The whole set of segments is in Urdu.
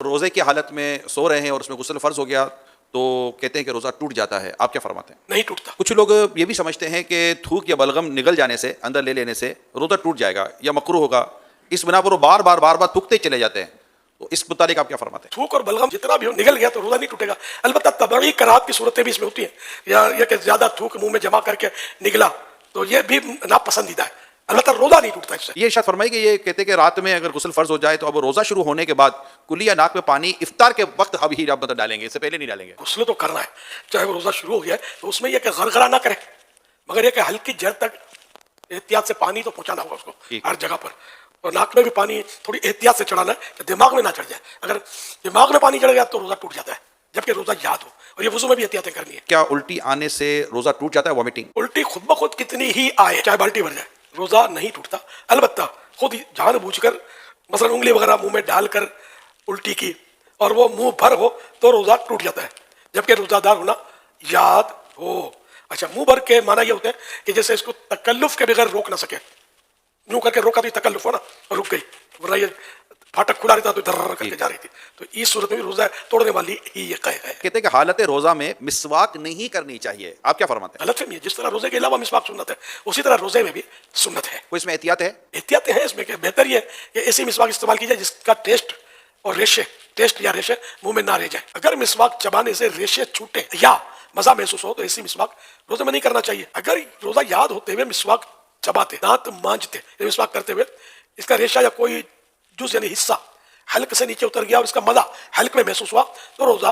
روزے کی حالت میں سو رہے ہیں اور اس میں غسل فرض ہو گیا تو کہتے ہیں کہ روزہ ٹوٹ جاتا ہے، آپ کیا فرماتے ہیں؟ نہیں ٹوٹتا. کچھ لوگ یہ بھی سمجھتے ہیں کہ تھوک یا بلغم نگل جانے سے، اندر لے لینے سے روزہ ٹوٹ جائے گا یا مکروہ ہوگا، اس بنا پر وہ بار بار تھوکتے چلے جاتے ہیں، تو اس متعلق آپ کیا فرماتے ہیں؟ تھوک اور بلغم جتنا بھی ہو نگل گیا تو روزہ نہیں ٹوٹے گا. البتہ طبعی کراہت کی صورتیں بھی اس میں ہوتی ہیں، یا یہ کہ زیادہ تھوک منہ میں جمع کر کے نگلا تو یہ بھی ناپسندیدہ ہے. البتہ روزہ نہیں ٹوٹتا اس سے. یہ ارشاد فرمائی کہ یہ کہتے ہیں کہ رات میں اگر غسل فرض ہو جائے تو اب روزہ شروع ہونے کے بعد کلی یا ناک میں پانی افطار کے وقت اب ہی آپ ڈالیں گے، اس سے پہلے نہیں ڈالیں گے. غسل تو کرنا ہے چاہے وہ روزہ شروع ہو گیا ہے تو اس میں یہ کہ غرغرہ نہ کرے، مگر یہ کہ ہلکی جڑ تک احتیاط سے پانی تو پہنچانا ہوگا اس کو ہر جگہ پر. اور ناک میں بھی پانی تھوڑی احتیاط سے چڑھانا ہے کہ دماغ میں نہ چڑھ جائے. اگر دماغ میں پانی چڑھ گیا تو روزہ ٹوٹ جاتا ہے، جبکہ روزہ یاد ہو. اور یہ وضو میں بھی احتیاطیں کرنی ہے. کیا الٹی آنے سے روزہ ٹوٹ جاتا ہے؟ وامٹنگ الٹی خود بخود کتنی ہی آئے چاہے بالٹی بھر جائے روزہ نہیں ٹوٹتا. البتہ خود جان بوجھ کر مثلا انگلی وغیرہ منہ میں ڈال کر الٹی کی اور وہ منہ بھر ہو تو روزہ ٹوٹ جاتا ہے، جبکہ روزہ دار ہونا یاد ہو. اچھا، منہ بھر کے معنی یہ ہوتے ہیں کہ جیسے اس کو تکلف کے بغیر روک نہ سکے. یوں کر کے روکا تو یہ تکلف ہو نا، اور رک گئی، ورنہ یہ پھاٹک کھلا رہتا تو در کر کے جا رہی تھی. تو اس صورت میں بھی روزہ توڑنے والی ہی یہ قید ہے. کہتے ہیں کہ حالت روزہ میں مسواک نہیں کرنی چاہیے، آپ کیا فرماتے ہیں؟ غلط فہمی ہے. جس طرح روزے کے علاوہ مسواک سنت ہے اسی طرح روزے میں بھی سنت ہے. کوئی اس میں احتیاط ہے؟ احتیاطیں ہیں اس میں کہ بہتر یہ ہے کہ ایسی مسواک استعمال کی جائے جس کا ٹیسٹ یا ریشے منہ میں نہ رہ جائے. اگر مسواک چبانے سے ریشے چھوٹے یا مزہ محسوس ہو تو ایسی مسواک روزے میں نہیں کرنا چاہیے. اگر روزہ یاد ہوتے ہوئے مسواک چباتے، دانت مانجتے، مسواک کرتے ہوئے اس کا ریشہ یا کوئی جز یعنی حصہ حلق سے نیچے اتر گیا اور اس کا مزہ حلق میں محسوس ہوا تو روزہ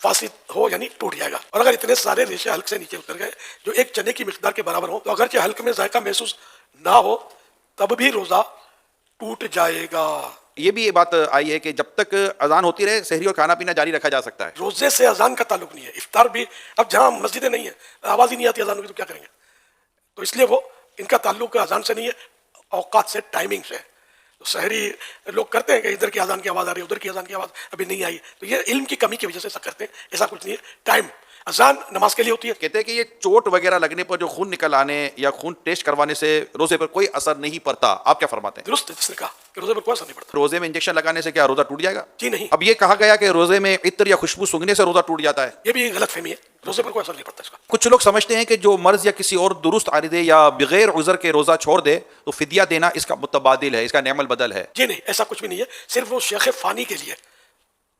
فاسد ہو یعنی ٹوٹ جائے گا. اور اگر اتنے سارے ریشے حلق سے نیچے اتر گئے جو ایک چنے کی مقدار کے برابر ہوں تو اگرچہ حلق میں ذائقہ محسوس نہ ہو تب بھی روزہ ٹوٹ جائے گا. یہ بھی یہ بات آئی ہے کہ جب تک اذان ہوتی رہے سحری اور کھانا پینا جاری رکھا جا سکتا ہے. روزے سے اذان کا تعلق نہیں ہے. افطار بھی اب جہاں مسجدیں نہیں ہیں، آواز ہی نہیں آتی اذان کی تو کیا کریں گے؟ تو اس لیے وہ ان کا تعلق اذان سے نہیں ہے، اوقات سے، ٹائمنگ سے. تو سحری لوگ کرتے ہیں کہ ادھر کی اذان کی آواز آ رہی ہے، ادھر کی اذان کی آواز ابھی نہیں آئی، تو یہ علم کی کمی کی وجہ سے ایسا کرتے ہیں. ایسا کچھ نہیں ہے. ٹائم اذان نماز کے لیے ہوتی ہے. کہتے ہیں کہ یہ چوٹ وغیرہ لگنے پر جو خون نکل آنے یا خون ٹیسٹ کروانے سے روزے پر کوئی اثر نہیں پڑتا، آپ کیا فرماتے ہیں؟ درست ہے جس نے کہا کہ روزے پر کوئی اثر نہیں پڑتا. روزے میں انجیکشن لگانے سے کیا روزہ ٹوٹ جائے گا؟ جی نہیں. اب یہ کہا گیا کہ روزے میں عطر یا خوشبو سونگھنے سے روزہ ٹوٹ جاتا ہے، یہ بھی غلط فہمی ہے. روزے پر کوئی اثر نہیں پڑتا اس کا. کچھ لوگ سمجھتے ہیں کہ جو مرض یا کسی اور درست عارضے یا بغیر عذر کے روزہ چھوڑ دے تو فدیہ دینا اس کا متبادل ہے، اس کا نعم البدل ہے. جی نہیں، ایسا کچھ بھی نہیں ہے. صرف وہ شیخ فانی کے لیے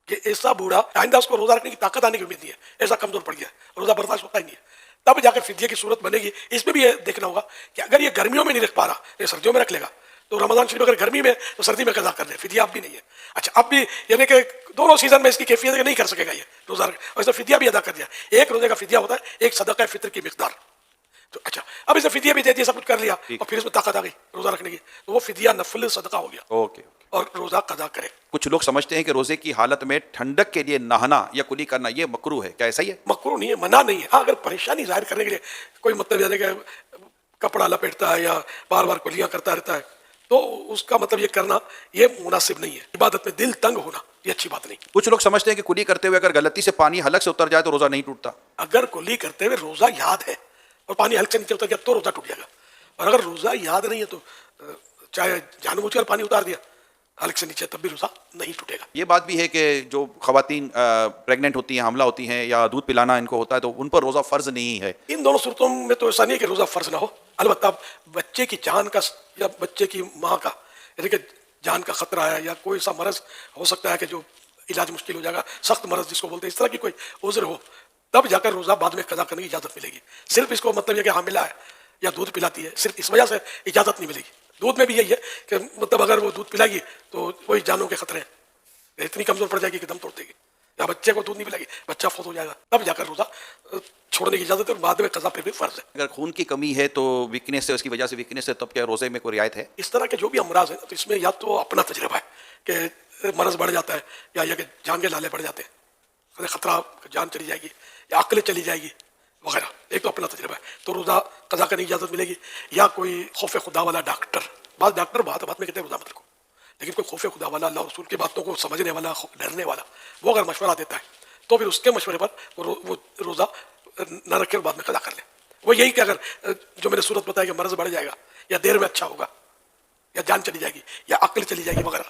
کہ ایسا بوڑھا آئندہ اس کو روزہ رکھنے کی طاقت آنے کی امید نہیں ہے، ایسا کمزور پڑ گیا، روزہ برداشت ہوتا ہی نہیں ہے، تب جا کر فدیہ کی صورت بنے گی. اس میں بھی یہ دیکھنا ہوگا کہ اگر یہ گرمیوں میں نہیں رکھ پا رہا یہ سردیوں میں رکھ لے گا تو رمضان شریف اگر گرمی میں تو سردی میں قضا کر لے، فدیہ اب بھی نہیں ہے. اچھا، اب بھی یعنی کہ دونوں سیزن میں اس کی کیفیت ہے کہ نہیں کر سکے گا یہ روزہ رکھ، اور اس نے فدیہ بھی ادا کر دیا. ایک روزے کا فدیہ ہوتا ہے ایک صدقہ فطر کی مقدار. تو اچھا، اب اسے فدیہ بھی دے دیا، سب کچھ کر لیا اور پھر اس میں طاقت آ گئی روزہ رکھنے کی تو وہ فدیہ نفل صدقہ ہو گیا اوکے. اور روزہ قضا کرے. کچھ لوگ سمجھتے ہیں کہ روزے کی حالت میں ٹھنڈک کے لیے نہانا یا کلی کرنا یہ مکروہ ہے، کیا ایسا ہی ہے؟ مکروہ نہیں ہے، منع نہیں ہے. ہاں، اگر پریشانی ظاہر کرنے کے لیے کوئی مطلب یہ ہے کہ کپڑا لپیٹتا ہے یا بار بار کلیاں کرتا رہتا ہے تو اس کا مطلب یہ کرنا یہ مناسب نہیں ہے. عبادت میں دل تنگ ہونا یہ اچھی بات نہیں. کچھ لوگ سمجھتے ہیں کہ کلی کرتے ہوئے اگر غلطی سے پانی حلق سے اتر جائے تو روزہ نہیں ٹوٹتا. اگر کلی کرتے ہوئے روزہ یاد ہے اور پانی حلق سے نیچے اتر گیا تو روزہ ٹوٹ جائے گا. اور اگر روزہ یاد نہیں ہے تو چاہے جان بوجھ کر پانی اتار دیا حلق سے نیچے تب بھی روزہ نہیں ٹوٹے گا. یہ بات بھی ہے کہ جو خواتین پریگننٹ ہوتی ہیں، حاملہ ہوتی ہیں یا دودھ پلانا ان کو ہوتا ہے تو ان پر روزہ فرض نہیں ہے. ان دونوں صورتوں میں تو ایسا نہیں ہے کہ روزہ فرض نہ ہو. البتہ بچے کی جان کا یا بچے کی ماں کا یعنی کہ جان کا خطرہ ہے یا کوئی ایسا مرض ہو سکتا ہے کہ جو علاج مشکل ہو جائے گا، سخت مرض جس کو بولتے ہیں، اس طرح کی کوئی عذر ہو تب جا کر روزہ بعد میں قضا کرنے کی اجازت ملے گی. صرف اس کو مطلب یہ کہ حاملہ ہے یا دودھ پلاتی ہے صرف اس وجہ سے اجازت نہیں ملے گی. دودھ میں بھی یہی ہے کہ مطلب اگر وہ دودھ پلائے گی تو وہی جانوں کے خطرے ہیں، اتنی کمزور پڑ جائے گی کہ دم توڑ دے گی. یا بچے کو دودھ نہیں پلائے گی بچہ فوت ہو جائے گا، تب جا کر روزہ چھوڑنے کی اجازت ہے اور بعد میں قضا پھر بھی فرض ہے. اگر خون کی کمی ہے تو ویکنیس ہے، اس کی وجہ سے ویکنیس ہے، تب کیا روزے میں کوئی رعایت ہے؟ اس طرح کے جو بھی امراض ہیں تو اس میں یا تو اپنا تجربہ ہے کہ مرض بڑھ جاتا ہے یا یہ کہ جان کے لالے بڑھ جاتے ہیں، خطرہ جان چلی جائے گی یا عقل چلی جائے گی وغیرہ. ایک تو اپنا تجربہ ہے تو روزہ قضا کرنے کی اجازت ملے گی. یا کوئی خوف خدا والا ڈاکٹر، بعض ڈاکٹر بات میں کہتے ہیں روزہ مت رکھو، لیکن کوئی خوف خدا والا، اللہ رسول کی باتوں کو سمجھنے والا، ڈرنے والا، وہ اگر مشورہ دیتا ہے تو پھر اس کے مشورے پر وہ روزہ نہ رکھے اور بعد میں قضا کر لے. وہ یہی کہ اگر جو میں نے صورت بتایا کہ مرض بڑھ جائے گا یا دیر میں اچھا ہوگا یا جان چلی جائے گی یا عقل چلی جائے گی وغیرہ